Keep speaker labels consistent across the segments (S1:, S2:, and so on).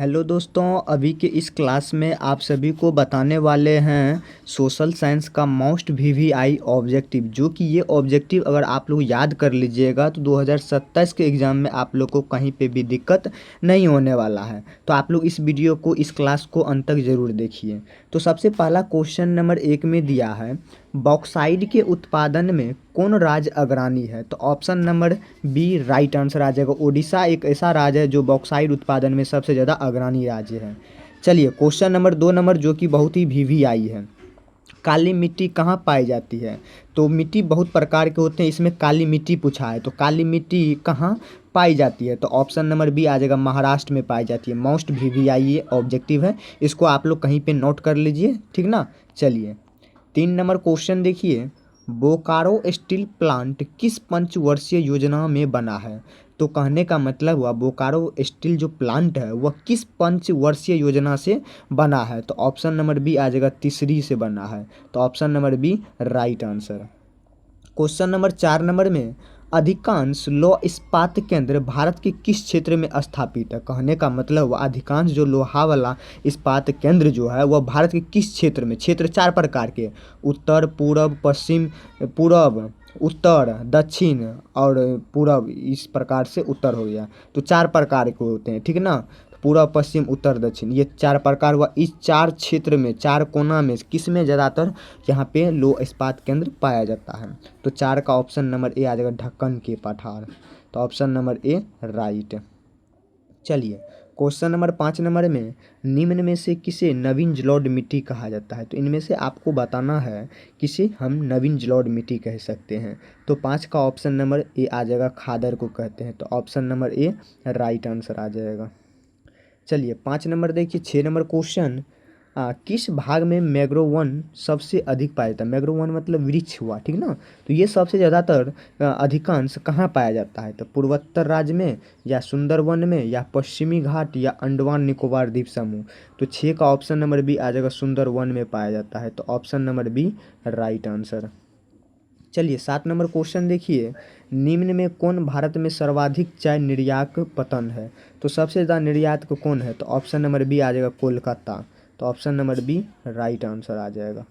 S1: Hello दोस्तों, अभी के इस क्लास में आप सभी को बताने वाले हैं सोशल साइंस का मोस्ट वीवीआई ऑब्जेक्टिव। जो कि ये ऑब्जेक्टिव अगर आप लोग याद कर लीजिएगा तो 2027 के एग्ज़ाम में आप लोग को कहीं पे भी दिक्कत नहीं होने वाला है। तो आप लोग इस वीडियो को, इस क्लास को अंत तक ज़रूर देखिए। तो सबसे पहला क्वेश्चन नंबर 1 में दिया है, बॉक्साइट के उत्पादन में कौन राज्य अग्रणी है? तो option number B right answer आ जाएगा। ओडिशा एक ऐसा राज्य है जो बॉक्साइट उत्पादन में सबसे ज़्यादा अग्रणी राज्य है। चलिए क्वेश्चन नंबर 2 नंबर जो कि बहुत ही वीवीआई है, काली मिट्टी कहाँ पाई जाती है? तो मिट्टी बहुत प्रकार के होते हैं, इसमें काली मिट्टी पूछा है। तो काली मिट्टी कहाँ पाई जाती है? तो ऑप्शन नंबर बी आ जाएगा, महाराष्ट्र में पाई जाती है। मोस्ट वीवीआई ये ऑब्जेक्टिव है, इसको आप लोग कहीं पे नोट कर लीजिए, ठीक ना। चलिए 3 नंबर क्वेश्चन देखिए, बोकारो स्टील प्लांट किस पंचवर्षीय योजना में बना है? तो कहने का मतलब हुआ बोकारो स्टील जो प्लांट है वह किस पंचवर्षीय योजना से बना है? तो ऑप्शन नंबर बी आ जाएगा, तीसरी से बना है। तो option number B right answer. Question number 4 number में, अधिकांश लौह इस्पात केंद्र भारत के किस क्षेत्र में स्थापित है? कहने का मतलब हुआ अधिकांश जो लोहा वाला इस्पात केंद्र जो है वह भारत के किस क्षेत्र में, क्षेत्र 4 प्रकार के, उत्तर, पूरब, पश्चिम, पूरब, उत्तर, दक्षिण और पूरब, इस प्रकार से उत्तर हो गया। तो 4 प्रकार के होते हैं, ठीक ना। पूरब, पश्चिम, उत्तर, दक्षिण, ये 4 प्रकार हुआ। इस 4 क्षेत्र में, 4 कोना में किस में ज़्यादातर यहाँ पे लौह इस्पात केंद्र पाया जाता है? तो 4 का ऑप्शन नंबर ए आ जाएगा, ढक्कन के पठार। तो ऑप्शन नंबर ए राइट। चलिए क्वेश्चन नंबर 5 नंबर में, निम्न में से किसे नवीन जलोढ़ मिट्टी कहा जाता है? तो इनमें से आपको बताना है किसे हम नवीन जलोढ़ मिट्टी कह सकते हैं। तो 5 का ऑप्शन नंबर ए आ जाएगा, खादर को कहते हैं। तो option number A right answer आ जाएगा। चलिए 5 नंबर देखिए, 6 नंबर क्वेश्चन, किस भाग में मैंग्रोव सबसे अधिक पाया जाता है? मैंग्रोव मतलब वृक्ष हुआ, ठीक ना। तो ये सबसे ज़्यादातर अधिकांश कहाँ पाया जाता है? तो पूर्वोत्तर राज्य में, या सुंदरवन में, या पश्चिमी घाट, या अंडमान निकोबार द्वीप समूह। तो 6 का ऑप्शन नंबर बी आ जाएगा, सुंदरवन में पाया जाता है। तो option number B right answer. चलिए 7 नंबर क्वेश्चन देखिए, निम्न में कौन भारत में सर्वाधिक चाय निर्यात पतन है? तो सबसे ज़्यादा निर्यात को कौन है? तो ऑप्शन नंबर बी आ जाएगा, कोलकाता। तो option number B right answer आ जाएगा।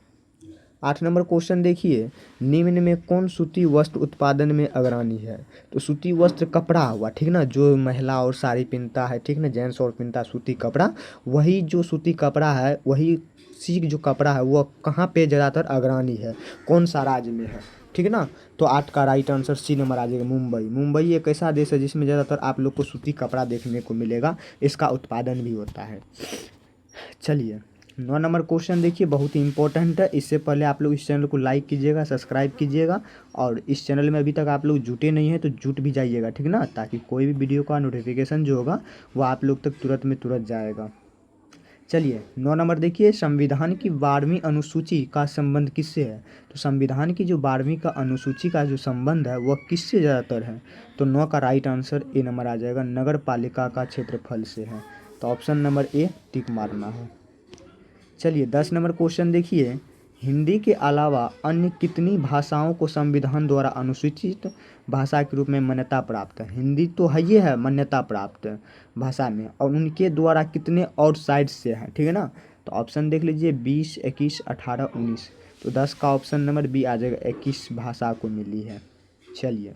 S1: 8 नंबर क्वेश्चन देखिए, निम्न में कौन सूती वस्त्र उत्पादन में अग्रणी है? तो सूती वस्त्र कपड़ा हुआ, ठीक ना, जो महिला और साड़ी पहनता है, ठीक ना, जेंट्स और पहनता है सूती कपड़ा, वही जो सूती कपड़ा है, वही सी जो कपड़ा है वो कहाँ पे ज़्यादातर अग्रणी है, कौन सा राज्य में है, ठीक ना। तो 8 का राइट आंसर सी नंबर आ जाएगा, मुंबई। मुंबई एक ऐसा देश है जिसमें ज़्यादातर आप लोग को सूती कपड़ा देखने को मिलेगा, इसका उत्पादन भी होता है। चलिए 9 नंबर क्वेश्चन देखिए, बहुत ही इंपॉर्टेंट है। इससे पहले आप लोग इस चैनल को लाइक कीजिएगा, सब्सक्राइब कीजिएगा, और इस चैनल में अभी तक आप लोग जुटे नहीं हैं तो जुट भी जाइएगा, ठीक ना, ताकि कोई भी वीडियो का नोटिफिकेशन जो होगा वो आप लोग तक तुरंत में तुरंत जाएगा। चलिए 9 नंबर देखिए, संविधान की 12वीं अनुसूची का संबंध किससे है? तो संविधान की जो 12वीं का अनुसूची का जो संबंध है वह किससे ज़्यादातर है? तो 9 का राइट आंसर ए नंबर आ जाएगा, नगर पालिका का क्षेत्रफल से है। तो ऑप्शन नंबर ए टिक मारना है। चलिए 10 नंबर क्वेश्चन देखिए, हिंदी के अलावा अन्य कितनी भाषाओं को संविधान द्वारा अनुसूचित भाषा के रूप में मान्यता प्राप्त है? हिंदी तो है, ये है मान्यता प्राप्त भाषा में, और उनके द्वारा कितने और साइड से है, ठीक है ना। तो ऑप्शन देख लीजिए, 20, 21, 18, 19। तो 10 का ऑप्शन नंबर बी आ जाएगा, 21 भाषा को मिली है। चलिए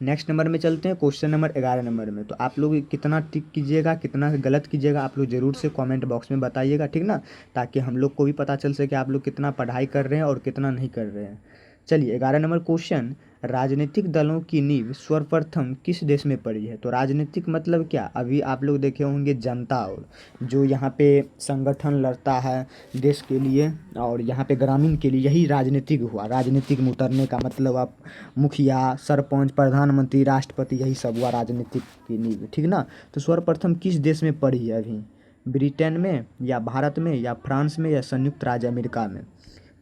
S1: नेक्स्ट नंबर में चलते हैं, क्वेश्चन नंबर 11 नंबर में। तो आप लोग कितना टिक कीजिएगा, कितना गलत कीजिएगा, आप लोग ज़रूर से कमेंट बॉक्स में बताइएगा, ठीक ना, ताकि हम लोग को भी पता चल सके आप लोग कितना पढ़ाई कर रहे हैं और कितना नहीं कर रहे हैं। चलिए 11 नंबर क्वेश्चन, राजनीतिक दलों की नींव सर्वप्रथम किस देश में पड़ी है? तो राजनीतिक मतलब क्या, अभी आप लोग देखे होंगे जनता, और जो यहाँ पे संगठन लड़ता है देश के लिए और यहाँ पे ग्रामीण के लिए, यही राजनीतिक हुआ। राजनीतिक में उतरने का मतलब आप मुखिया, सरपंच, प्रधानमंत्री, राष्ट्रपति, यही सब हुआ राजनीतिक की नींव, ठीक ना। तो सर्वप्रथम किस देश में पड़ी है अभी? ब्रिटेन में, या भारत में, या फ्रांस में, या संयुक्त राज्य अमेरिका में?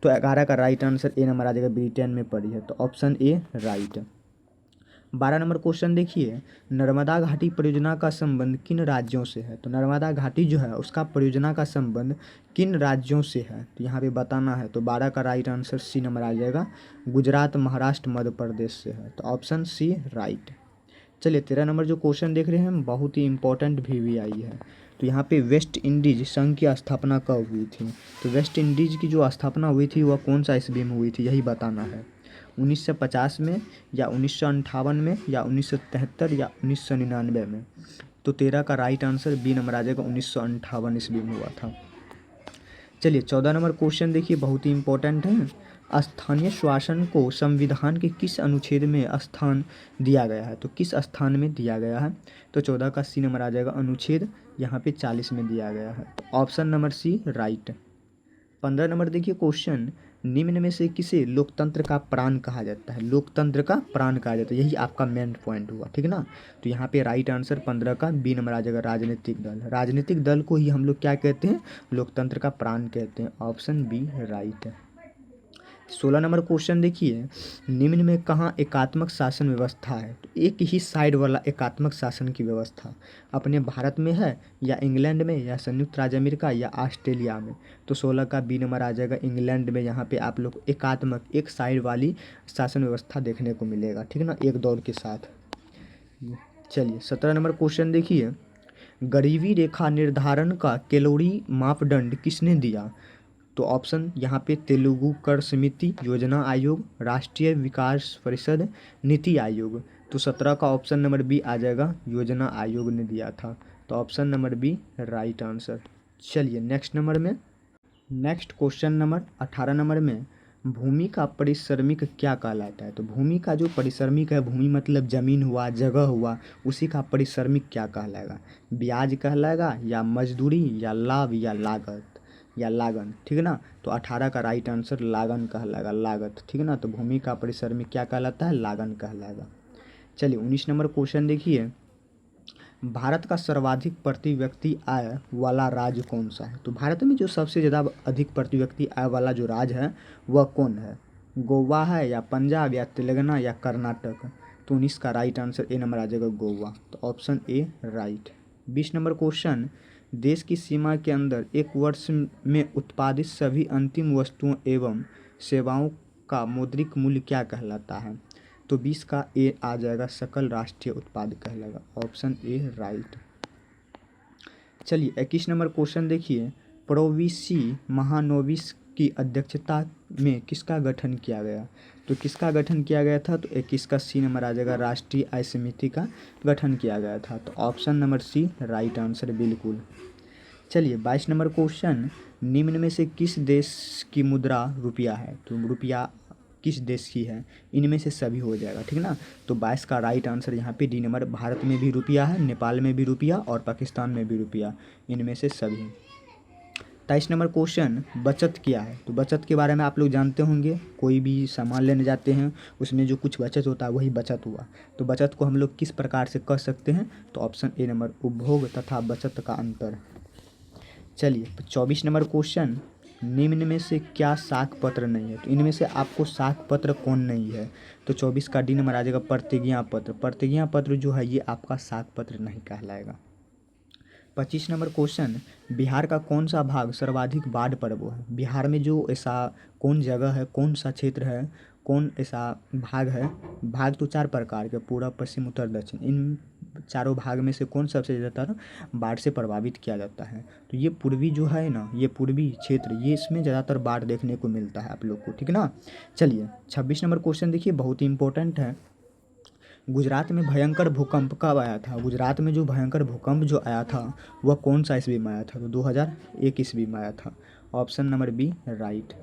S1: तो 11 का राइट आंसर ए नंबर आ जाएगा, ब्रिटेन में पड़ी है। तो option A right. 12 number question देखिए, नर्मदा घाटी परियोजना का संबंध किन राज्यों से है? तो नर्मदा घाटी जो है उसका परियोजना का संबंध किन राज्यों से है? तो यहाँ पे बताना है। तो 12 का राइट आंसर सी नंबर आ जाएगा, गुजरात, महाराष्ट्र, मध्य प्रदेश से है। तो ऑप्शन सी राइट। चलिए 13 नंबर जो क्वेश्चन देख रहे हैं हम, बहुत ही इंपॉर्टेंट VVI है। तो यहाँ पे वेस्ट इंडीज संघ की स्थापना कब हुई थी? तो वेस्ट इंडीज की जो स्थापना हुई थी वह कौन सा ईस्वी में हुई थी, यही बताना है। 1950 में, या 1958 में, या 1973, या 1999 में? तो 13 का राइट आंसर बी नंबर आ जाएगा, 1958 ईस्वी में हुआ था। चलिए 14 नंबर क्वेश्चन देखिए, बहुत ही इंपॉर्टेंट है। स्थानीय शासन को संविधान के किस अनुच्छेद में स्थान दिया गया है? तो किस स्थान में दिया गया है? तो 14 का सी नंबर आ जाएगा, अनुच्छेद यहाँ पे 40 में दिया गया है। तो option number C right. 15 number देखिए क्वेश्चन, निम्न में से किसे लोकतंत्र का प्राण कहा जाता है? लोकतंत्र का प्राण कहा जाता है, यही आपका मेन पॉइंट हुआ, ठीक ना। तो यहाँ पे राइट आंसर 15 का बी नंबर आ जाएगा, राजनीतिक दल। राजनीतिक दल को ही हम लोग क्या कहते हैं? लोकतंत्र का प्राण कहते हैं। ऑप्शन बी राइट है। 16 नंबर क्वेश्चन देखिए, निम्न में कहाँ एकात्मक शासन व्यवस्था है? तो एक ही साइड वाला एकात्मक शासन की व्यवस्था अपने भारत में है, या इंग्लैंड में, या संयुक्त राज्य अमेरिका, या ऑस्ट्रेलिया में? तो 16 का बी नंबर आ जाएगा, इंग्लैंड में। यहाँ पे आप लोग एकात्मक, एक साइड वाली शासन व्यवस्था देखने को मिलेगा, ठीक ना, एक दौर के साथ। चलिए 17 नंबर क्वेश्चन देखिए, गरीबी रेखा निर्धारण का कैलोरी मापदंड किसने दिया? तो ऑप्शन यहाँ पे तेलुगु कर समिति, योजना आयोग, राष्ट्रीय विकास परिषद, नीति आयोग? तो 17 का ऑप्शन नंबर बी आ जाएगा, योजना आयोग ने दिया था। तो option number B right answer. चलिए नेक्स्ट नंबर में, नेक्स्ट क्वेश्चन नंबर 18 नंबर में, भूमि का परिश्रमिक क्या कहलाता है? तो भूमि का जो परिश्रमिक है, भूमि मतलब जमीन हुआ, जगह हुआ, उसी का परिश्रमिक क्या कहलाएगा? ब्याज कहलाएगा, या मजदूरी, या लाभ, या लागत, या लागन, ठीक है ना। तो 18 का राइट आंसर लागन कहलाएगा, लागत, ठीक है ना। तो भूमि का परिश्रमिक क्या कहलाता है? लागन कहलाएगा। चलिए 19 नंबर क्वेश्चन देखिए, भारत का सर्वाधिक प्रति व्यक्ति आय वाला राज्य कौन सा है? तो भारत में जो सबसे ज़्यादा अधिक प्रति व्यक्ति आय वाला जो राज्य है वह कौन है? गोवा है, या पंजाब, या तेलंगाना, या कर्नाटक? तो 19 का राइट आंसर ए नंबर आ जाएगा, गोवा। तो option A right. 20 number question, देश की सीमा के अंदर एक वर्ष में उत्पादित सभी अंतिम वस्तुओं एवं सेवाओं का मौद्रिक मूल्य क्या कहलाता है? तो 20 का ए आ जाएगा, सकल राष्ट्रीय उत्पाद कहलाएगा। Option A right. चलिए 21 नंबर क्वेश्चन देखिए, प्रोविसी महानोविस की अध्यक्षता में किसका गठन किया गया? तो किसका गठन किया गया था? तो 21 का सी नंबर आ जाएगा, राष्ट्रीय आय समिति का गठन किया गया था। तो option number C right answer बिल्कुल। चलिए 22 नंबर क्वेश्चन, निम्न में से किस देश की मुद्रा रुपया है? तो रुपया किस देश की है? इनमें से सभी हो जाएगा, ठीक ना। तो 22 का राइट आंसर यहाँ पे डी नंबर, भारत में भी रुपया है, नेपाल में भी रुपया, और पाकिस्तान में भी रुपया, इनमें से सभी। 23 नंबर क्वेश्चन, बचत क्या है? तो बचत के बारे में आप लोग जानते होंगे, कोई भी सामान लेने जाते हैं उसमें जो कुछ बचत होता है वही बचत हुआ। तो बचत को हम लोग किस प्रकार से कर सकते हैं? तो ऑप्शन ए नंबर, उपभोग तथा बचत का अंतर। चलिए 24 नंबर क्वेश्चन, निम्न में से क्या साख पत्र नहीं है? तो इनमें से आपको साख पत्र कौन नहीं है? तो 24 का डी नंबर आ जाएगा, प्रतिज्ञा पत्र। प्रतिज्ञा पत्र जो है ये आपका साख पत्र नहीं कहलाएगा। 25 नंबर क्वेश्चन, बिहार का कौन सा भाग सर्वाधिक बाढ़ प्रवण है? बिहार में जो ऐसा कौन जगह है, कौन सा क्षेत्र है, कौन ऐसा भाग है? भाग तो 4 प्रकार के, पूर्व, पश्चिम, उत्तर, दक्षिण। इन चारों भाग में से कौन सबसे ज़्यादातर बाढ़ से प्रभावित किया जाता है? तो ये पूर्वी जो है ना, ये पूर्वी क्षेत्र, ये इसमें ज़्यादातर बाढ़ देखने को मिलता है आप लोग को, ठीक ना। चलिए 26 नंबर क्वेश्चन देखिए, बहुत ही इंपॉर्टेंट है। गुजरात में भयंकर भूकंप कब आया था? गुजरात में जो भयंकर भूकंप जो आया था वह कौन सा ईस्वी में आया था? तो 2001 ईस्वी में आया था। Option number B right.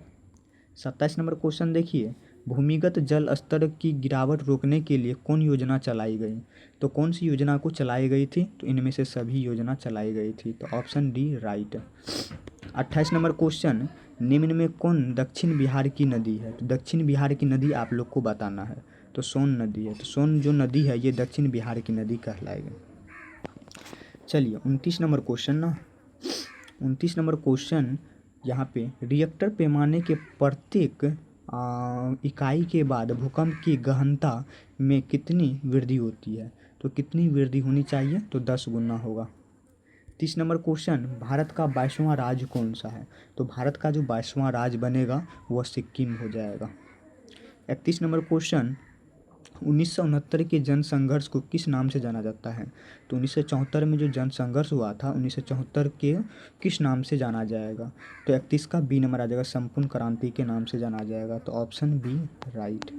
S1: 27 number question देखिए, भूमिगत जल स्तर की गिरावट रोकने के लिए कौन योजना चलाई गई? तो कौन सी योजना को चलाई गई थी? तो इनमें से सभी योजना चलाई गई थी। तो option D right. 28 number question, निम्न में कौन दक्षिण बिहार की नदी है? तो दक्षिण बिहार की नदी आप लोग को बताना है। तो सोन नदी है। तो सोन जो नदी है ये दक्षिण बिहार की नदी कहलाएगी। चलिए 29 नंबर क्वेश्चन ना, 29 नंबर क्वेश्चन, यहाँ पे रिएक्टर पैमाने के प्रत्येक इकाई के बाद भूकंप की गहनता में कितनी वृद्धि होती है? तो कितनी वृद्धि होनी चाहिए? तो 10 गुना होगा। 30 नंबर क्वेश्चन, भारत का 22वां राज्य कौन सा है? तो भारत का जो 22वां राज्य बनेगा वह सिक्किम हो जाएगा। 31 नंबर क्वेश्चन, 1969 के जनसंघर्ष को किस नाम से जाना जाता है? तो 1974 में जो जनसंघर्ष हुआ था 1974 के किस नाम से जाना जाएगा? तो 31 का बी नंबर आ जाएगा, संपूर्ण क्रांति के नाम से जाना जाएगा। तो ऑप्शन बी राइट।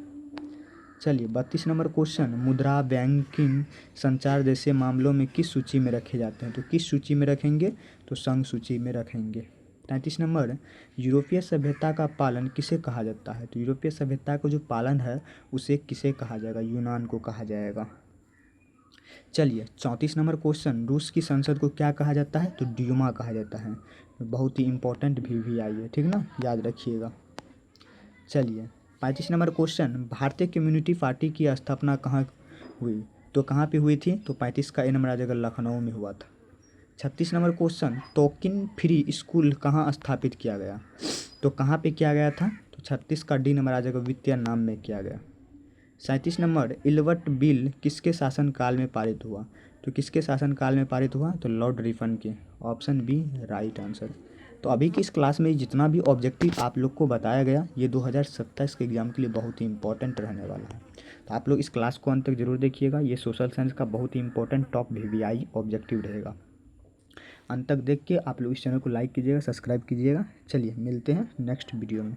S1: चलिए 32 नंबर क्वेश्चन, मुद्रा, बैंकिंग, संचार जैसे मामलों में किस सूची में रखे जाते हैं? तो किस सूची में रखेंगे? तो संघ सूची में रखेंगे। 33 नंबर, यूरोपीय सभ्यता का पालन किसे कहा जाता है? तो यूरोपीय सभ्यता का जो पालन है उसे किसे कहा जाएगा? यूनान को कहा जाएगा। चलिए 34 नंबर क्वेश्चन, रूस की संसद को क्या कहा जाता है? तो ड्यूमा कहा जाता है। बहुत ही इंपॉर्टेंट भी आई है, ठीक ना, याद रखिएगा। चलिए 35 नंबर क्वेश्चन, भारतीय कम्युनिटी पार्टी की स्थापना कहाँ हुई? तो कहाँ पे हुई थी? तो 35 का ए नंबर आ जाएगा, लखनऊ में हुआ था। 36 number question, Tonkin free school कहाँ स्थापित किया गया? तो कहाँ पे किया गया था? तो 36 का डी नंबर आ जाएगा, वियतनाम में किया गया। 37 नंबर, इल्बर्ट बिल किसके शासनकाल में पारित हुआ? तो किसके शासनकाल में पारित हुआ? तो लॉर्ड रिपन के। Option B right answer. तो अभी की इस क्लास में जितना भी ऑब्जेक्टिव आप लोग को बताया गया ये 2027 के एग्ज़ाम के लिए बहुत ही इंपॉर्टेंट रहने वाला है। तो आप लोग इस क्लास को अंत तक जरूर देखिएगा। ये सोशल साइंस का बहुत ही इंपॉर्टेंट टॉप VVI ऑब्जेक्टिव रहेगा। अंत तक देख के आप लोग इस चैनल को लाइक कीजिएगा, सब्सक्राइब कीजिएगा। चलिए मिलते हैं नेक्स्ट वीडियो में।